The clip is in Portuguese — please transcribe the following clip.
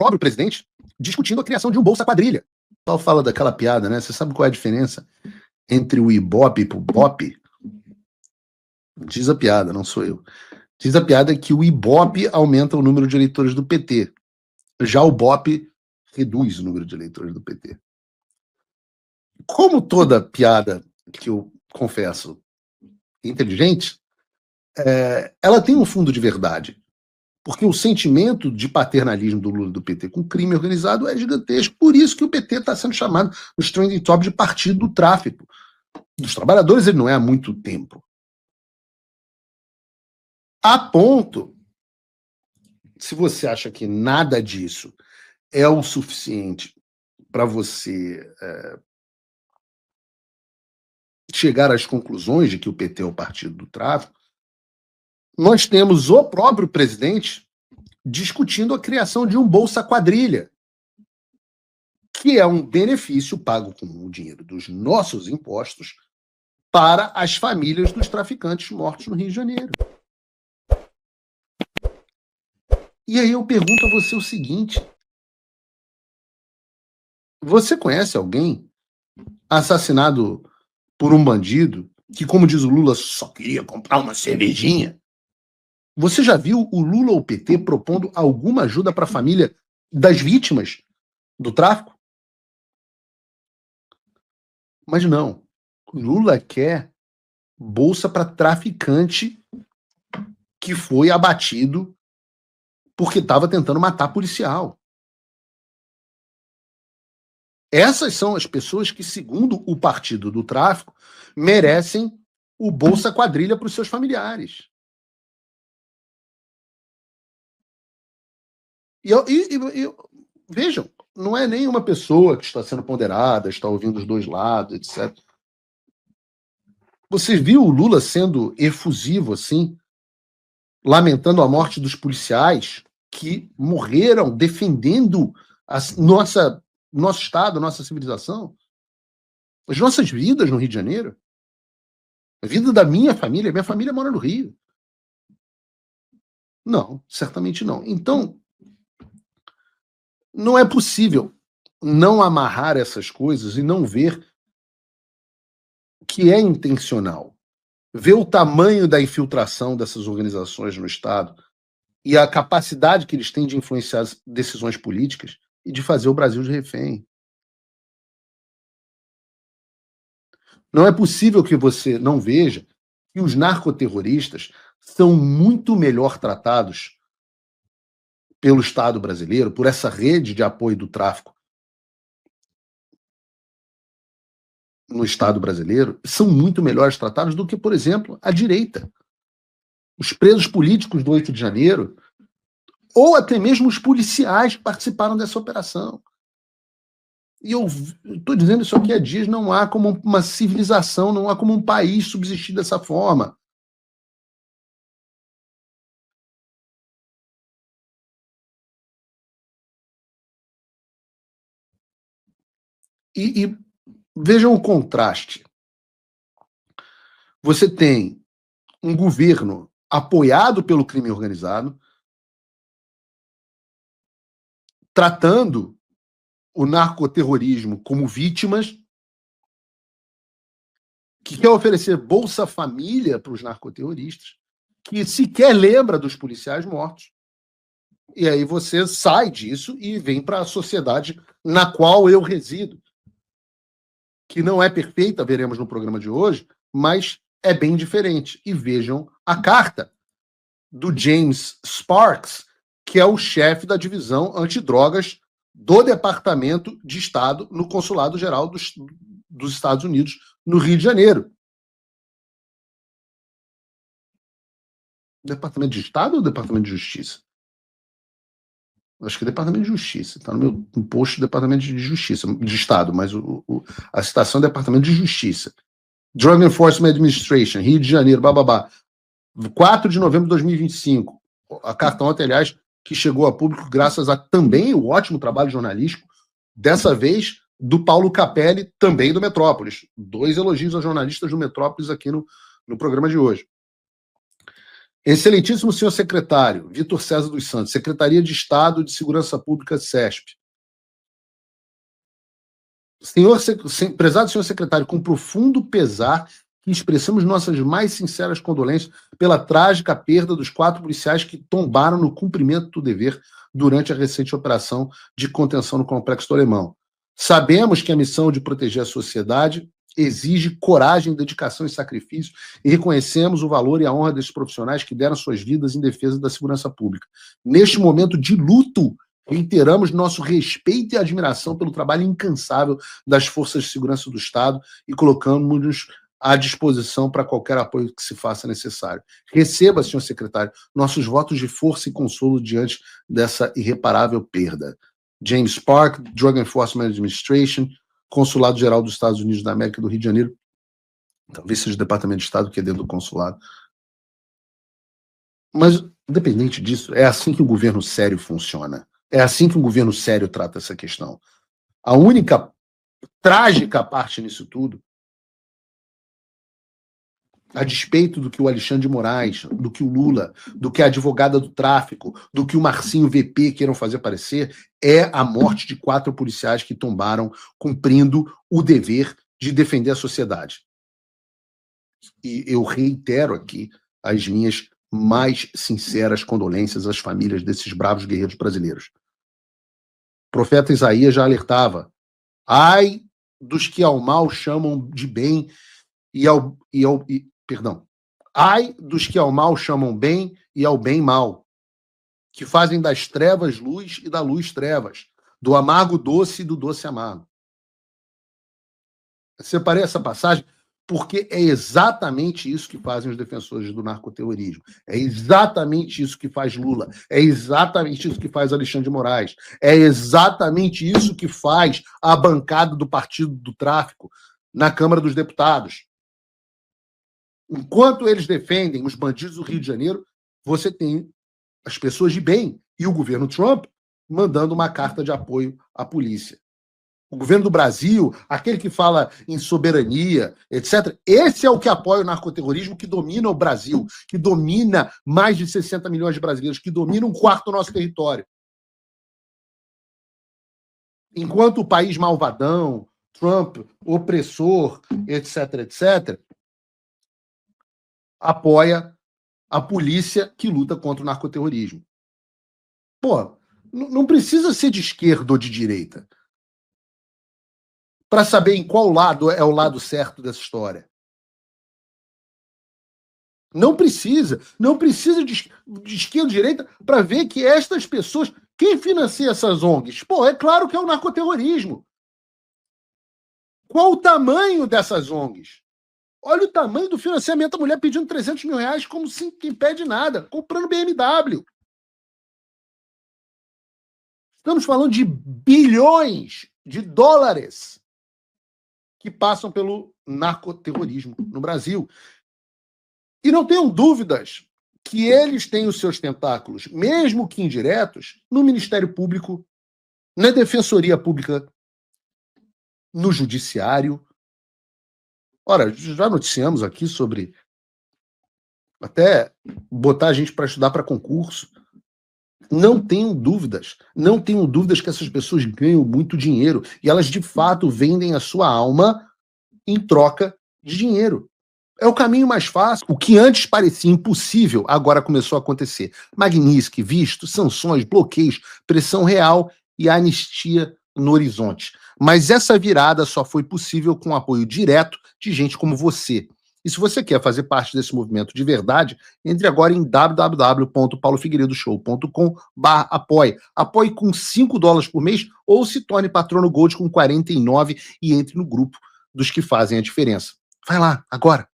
próprio presidente discutindo a criação de um Bolsa Quadrilha. O pessoal fala daquela piada, né? Você sabe qual é a diferença entre o Ibope e o BOP? Diz a piada, não sou eu. Diz a piada que o Ibope aumenta o número de eleitores do PT. Já o BOP reduz o número de eleitores do PT. Como toda piada que eu confesso inteligente, ela tem um fundo de verdade. Porque o sentimento de paternalismo do Lula e do PT com crime organizado é gigantesco. Por isso que o PT está sendo chamado nos trending top de partido do tráfico. Dos trabalhadores ele não é há muito tempo. A ponto, se você acha que nada disso é o suficiente para você chegar às conclusões de que o PT é o partido do tráfico, nós temos o próprio presidente discutindo a criação de um Bolsa Quadrilha, que é um benefício pago com o dinheiro dos nossos impostos para as famílias dos traficantes mortos no Rio de Janeiro. E aí eu pergunto a você o seguinte: você conhece alguém assassinado por um bandido que, como diz o Lula, só queria comprar uma cervejinha? Você já viu o Lula ou o PT propondo alguma ajuda para a família das vítimas do tráfico? Mas não. O Lula quer bolsa para traficante que foi abatido porque estava tentando matar policial. Essas são as pessoas que, segundo o partido do tráfico, merecem o Bolsa Quadrilha para os seus familiares. E vejam, não é nenhuma pessoa que está sendo ponderada, está ouvindo os dois lados, etc. Você viu o Lula sendo efusivo assim, lamentando a morte dos policiais que morreram defendendo nosso Estado, nossa civilização, as nossas vidas no Rio de Janeiro, a vida da minha família mora no Rio. Não, certamente não. Então, não é possível não amarrar essas coisas e não ver que é intencional. Ver o tamanho da infiltração dessas organizações no Estado e a capacidade que eles têm de influenciar as decisões políticas e de fazer o Brasil de refém. Não é possível que você não veja que os narcoterroristas são muito melhor tratados pelo Estado brasileiro, por essa rede de apoio do tráfico no Estado brasileiro, são muito melhores tratados do que, por exemplo, a direita. Os presos políticos do 8 de janeiro, ou até mesmo os policiais que participaram dessa operação. E eu estou dizendo isso aqui há dias, não há como uma civilização, não há como um país subsistir dessa forma. E vejam o contraste. Você tem um governo apoiado pelo crime organizado, tratando o narcoterrorismo como vítimas, que quer oferecer Bolsa Família para os narcoterroristas, que sequer lembra dos policiais mortos. E aí você sai disso e vem para a sociedade na qual eu resido, que não é perfeita, veremos no programa de hoje, mas é bem diferente. E vejam a carta do James Sparks, que é o chefe da divisão antidrogas do Departamento de Estado no Consulado Geral dos Estados Unidos, no Rio de Janeiro. Departamento de Estado ou Departamento de Justiça? Acho que é Departamento de Justiça. Está no meu post do Departamento de Justiça, de Estado, mas a citação é Departamento de Justiça. Drug Enforcement Administration, Rio de Janeiro, bababá. 4 de novembro de 2025. A carta ontem, aliás, que chegou a público graças a também o ótimo trabalho jornalístico, dessa vez do Paulo Capelli, também do Metrópolis. 2 elogios aos jornalistas do Metrópolis aqui no programa de hoje. Excelentíssimo senhor secretário, Vitor César dos Santos, Secretaria de Estado de Segurança Pública, CESP. Prezado senhor secretário, com profundo pesar, que expressamos nossas mais sinceras condolências pela trágica perda dos 4 policiais que tombaram no cumprimento do dever durante a recente operação de contenção no Complexo do Alemão. Sabemos que a missão de proteger a sociedade exige coragem, dedicação e sacrifício, e reconhecemos o valor e a honra desses profissionais que deram suas vidas em defesa da segurança pública. Neste momento de luto, reiteramos nosso respeito e admiração pelo trabalho incansável das forças de segurança do Estado e colocamos-nos à disposição para qualquer apoio que se faça necessário. Receba, senhor secretário, nossos votos de força e consolo diante dessa irreparável perda. James Park, Drug Enforcement Administration, Consulado-Geral dos Estados Unidos da América do Rio de Janeiro, talvez seja o Departamento de Estado, que é dentro do consulado. Mas, independente disso, é assim que um governo sério funciona. É assim que um governo sério trata essa questão. A única trágica parte nisso tudo, a despeito do que o Alexandre de Moraes, do que o Lula, do que a advogada do tráfico, do que o Marcinho VP queiram fazer parecer, é a morte de 4 policiais que tombaram cumprindo o dever de defender a sociedade. E eu reitero aqui as minhas mais sinceras condolências às famílias desses bravos guerreiros brasileiros. O profeta Isaías já alertava: ai dos que ao mal chamam de bem ai dos que ao mal chamam bem e ao bem mal, que fazem das trevas luz e da luz trevas, do amargo doce e do doce amargo. Separei essa passagem porque é exatamente isso que fazem os defensores do narcoterrorismo. É exatamente isso que faz Lula. É exatamente isso que faz Alexandre de Moraes. É exatamente isso que faz a bancada do Partido do Tráfico na Câmara dos Deputados. Enquanto eles defendem os bandidos do Rio de Janeiro, você tem as pessoas de bem e o governo Trump mandando uma carta de apoio à polícia. O governo do Brasil, aquele que fala em soberania, etc., esse é o que apoia o narcoterrorismo, que domina o Brasil, que domina mais de 60 milhões de brasileiros, que domina 1/4 do nosso território. Enquanto o país malvadão, Trump, opressor, etc., etc., apoia a polícia que luta contra o narcoterrorismo. Pô, não precisa ser de esquerda ou de direita para saber em qual lado é o lado certo dessa história. Não precisa de esquerda ou direita para ver que estas pessoas, quem financia essas ONGs? Pô, é claro que é o narcoterrorismo. Qual o tamanho dessas ONGs? Olha o tamanho do financiamento, a mulher pedindo 300 mil reais como se quem pede nada, comprando BMW. Estamos falando de bilhões de dólares que passam pelo narcoterrorismo no Brasil. E não tenham dúvidas que eles têm os seus tentáculos, mesmo que indiretos, no Ministério Público, na Defensoria Pública, no Judiciário. Ora, já noticiamos aqui sobre até botar a gente para estudar para concurso. Não tenham dúvidas que essas pessoas ganham muito dinheiro e elas, de fato, vendem a sua alma em troca de dinheiro. É o caminho mais fácil. O que antes parecia impossível, agora começou a acontecer. Magnitsky, visto, sanções, bloqueios, pressão real e anistia no horizonte. Mas essa virada só foi possível com o apoio direto de gente como você. E se você quer fazer parte desse movimento de verdade, entre agora em www.paulofigueiredoshow.com/apoie. Apoie com $5 por mês ou se torne patrono Gold com 49 e entre no grupo dos que fazem a diferença. Vai lá, agora!